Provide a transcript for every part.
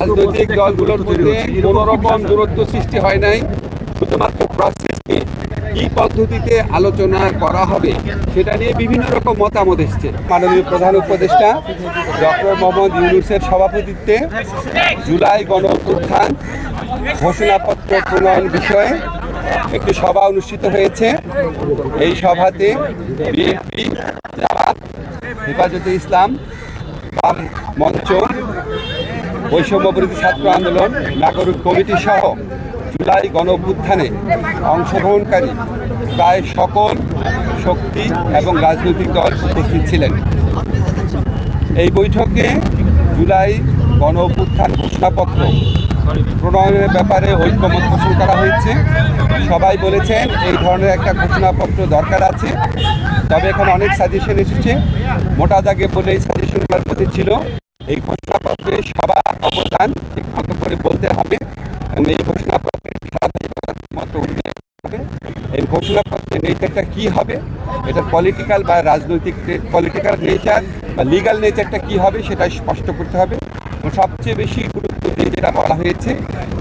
রাজনৈতিক দলগুলোর মধ্যে কোনো রকম দূরত্ব সৃষ্টি হয় নাই। শুধুমাত্র প্রসেসকে কি পদ্ধতিতে আলোচনা করা হবে সেটা নিয়ে বিভিন্ন রকম মতামত এসছে। মাননীয় প্রধান উপদেষ্টা ডক্টর মোহাম্মদ ইউনূসের সভাপতিত্বে জুলাই গণঅভ্যুত্থান ঘোষণাপত্র প্রণয়ন বিষয়ে একটি সভা অনুষ্ঠিত হয়েছে। এই সভাতে বিএনপি, জামাত, হেফাজতে ইসলাম, বাম মঞ্চ, বৈষম্যবিরোধী ছাত্র আন্দোলন, নাগরিক কমিটি সহ জুলাই গণঅভ্যুত্থানে অংশগ্রহণকারী প্রায় সকল শক্তি এবং রাজনৈতিক দল উপস্থিত ছিলেন। এই বৈঠকে জুলাই গণঅভ্যুত্থান ঘোষণাপত্র প্রণয়নের ব্যাপারে ঐক্যমত পোষণ করা হয়েছে। সবাই বলেছেন এই ধরনের একটা ঘোষণাপত্র দরকার আছে, তবে এখানে অনেক সাজেশন এসেছে। মোটা দাগে বলে এই সাজেশনগুলোর মধ্যে ছিল এই ঘোষণাপত্রে সবার অবদান ঠিকমতো করে বলতে হবে এবং এই ঘোষণাপত্রের মতো উল্লেখ হবে। এই ঘোষণাপত্রের নেচারটা কী হবে, এটা পলিটিক্যাল বা রাজনৈতিক পলিটিক্যাল নেচার বা লিগাল নেচারটা কী হবে সেটা স্পষ্ট করতে হবে। সবচেয়ে বেশি গুরুত্ব দিয়ে যেটা বলা হয়েছে,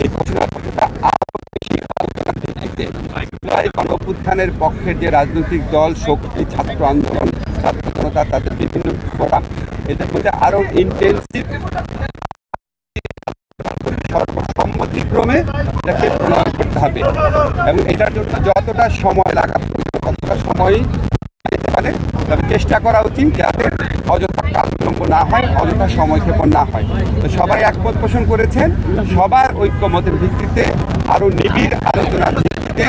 এই ঘোষণাপত্রটা আরও বেশি আলোচনার ভিত্তিতে জুলাই গণঅভ্যুত্থানের পক্ষের যে রাজনৈতিক দল, শক্তি, ছাত্র আন্দোলন, ছাত্র জনতা, তাদের বিভিন্ন ফোরাম, এদের মধ্যে আরও ইন্টেন্সিভ সর্বসম্মতিক্রমে এটাকে প্রণয়ন করতে হবে এবং এটার জন্য যতটা সময় লাগার ততটা সময়ই পারে, তবে চেষ্টা করা উচিত যাতে অযথা কালবিলম্ব না হয়, অযথা সময়ক্ষেপণ না হয়। তো সবাই একমত পোষণ করেছেন, সবার ঐক্যমতের ভিত্তিতে আরও নিবিড় আলোচনার ভিত্তিতে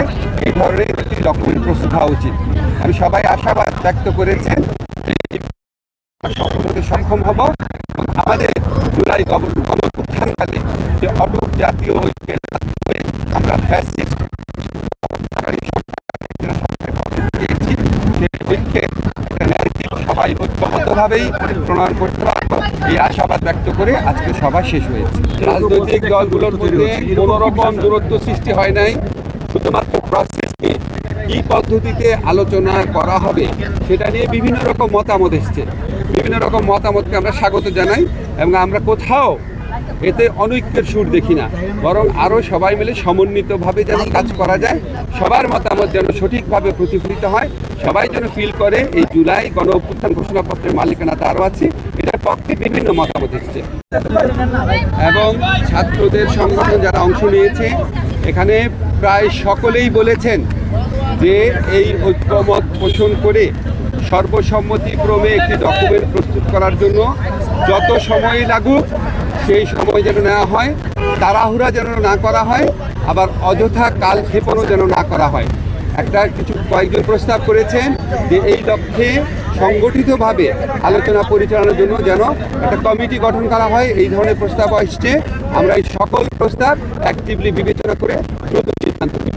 এই ধরনের একটি ডকুমেন্ট প্রস্তুত হওয়া উচিত। আমি সবাই আশাবাদ ব্যক্ত করেছেন সক্ষম হব। আমাদের জুলাই গণঅভ্যুত্থানকালে যে অটুট জাতীয় ঐক্যের আমরা ফ্যাসিস্ট সবাই ঐক্যবদ্ধভাবেই প্রণয়ন করতে পারবো, এই আশাবাদ ব্যক্ত করে আজকে সভা শেষ হয়েছে। রাজনৈতিক দলগুলোর মধ্যে কোনো রকম দূরত্ব সৃষ্টি হয় নাই। শুধুমাত্র প্রসেসকে কি পদ্ধতিতে আলোচনা করা হবে সেটা নিয়ে বিভিন্ন রকম মতামত এসছে। বিভিন্ন রকম মতামতকে আমরা স্বাগত জানাই এবং আমরা কোথাও এতে অনৈক্যের সুর দেখি না, বরং আরও সবাই মিলে সমন্বিতভাবে যেন কাজ করা যায়, সবার মতামত যেন সঠিকভাবে প্রতিফলিত হয়, সবাই যেন ফিল করে এই জুলাই গণঅভ্যুত্থান ঘোষণাপত্রের মালিকানা তারও আছে, এটার পক্ষে বিভিন্ন মতামত এসছে। এবং ছাত্রদের সংগঠন যারা অংশ নিয়েছে এখানে প্রায় সকলেই বলেছেন যে এই ঐক্যমত পোষণ করে সর্বসম্মতিক্রমে একটি ডকুমেন্ট প্রস্তুত করার জন্য যত সময় লাগুক সেই সময় যেন নেওয়া হয়, তাড়াহুড়া যেন না করা হয়, আবার অযথা কালক্ষেপণও যেন না করা হয়। কয়েকজন প্রস্তাব করেছেন যে এই লক্ষ্যে সংগঠিতভাবে আলোচনা পরিচালনার জন্য যেন একটা কমিটি গঠন করা হয়। এই ধরনের প্রস্তাব আসছে, আমরা এই সকল প্রস্তাব অ্যাক্টিভলি বিবেচনা করে দ্রুত সিদ্ধান্ত নিই।